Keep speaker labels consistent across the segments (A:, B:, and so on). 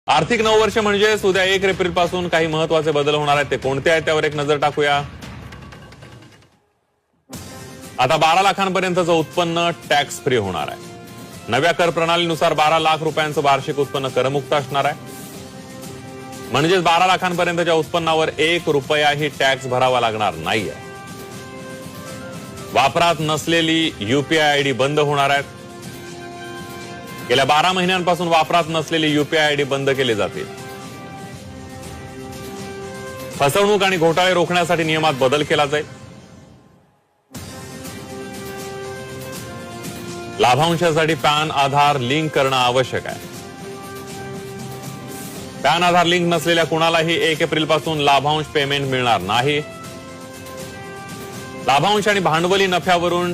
A: आर्थिक नववर्ष म्हणजेच उद्या 1 एप्रिल पासून काही महत्त्वाचे बदल होणार आहेत. ते कोणते आहेत त्यावर एक नजर टाकूया. आता 12 लाखांपर्यंतचं उत्पन्न टॅक्स फ्री होणार आहे. नव्या कर प्रणालीनुसार 12 लाख रुपयांचं वार्षिक उत्पन्न करमुक्त असणार आहे. म्हणजेच 12 लाखांपर्यंतच्या उत्पन्नावर 1 रुपयाही टॅक्स भरावा लागणार नाहीये. वापरात नसलेली यूपीआय आयडी बंद होणार आहेत. गेल्या 12 महिन्यांपासून वापरात नसलेली यूपीआय आयडी बंद केली जातील. फसवणूक आणि घोटाळे रोखण्यासाठी नियमात बदल केला जाईल. लाभांशासाठी पॅन आधार लिंक करणं आवश्यक आहे. पॅन आधार लिंक नसलेल्या कुणालाही 1 एप्रिल पासून लाभांश पेमेंट मिळणार नाही. लाभांश आणि भांडवली नफ्यावरून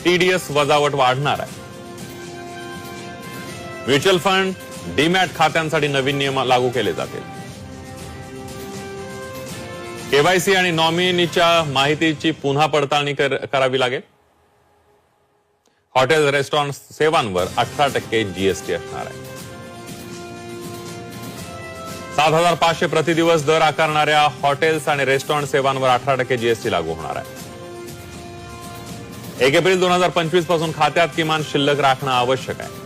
A: टीडीएस वजावट वाढणार आहे. म्युच्युअल फंड डीमॅट खात्यांसाठी नवीन नियम लागू केले जातील. केवायसी आणि नॉमिनीच्या माहितीची पुन्हा पडताळणी करावी लागेल. हॉटेल रेस्टॉरंट सेवांवर 18% जीएसटी असणार आहे. 7,500 प्रतिदिवस दर आकारणाऱ्या हॉटेल्स आणि रेस्टॉरंट सेवांवर 18% जीएसटी लागू होणार आहे. 1 एप्रिल 2025 पासून खात्यात किमान शिल्लक राखणं आवश्यक आहे.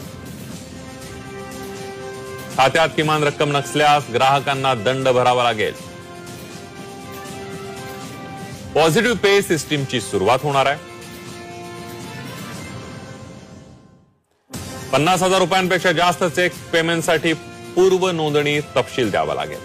A: खात्यात किमान रक्कम नसल्यास ग्राहकांना दंड भरावा लागेल. पॉझिटिव्ह पे सिस्टीमची सुरुवात होणार आहे. 50,000 रुपयांपेक्षा जास्त चेक पेमेंटसाठी पूर्व नोंदणी तपशील द्यावा लागेल.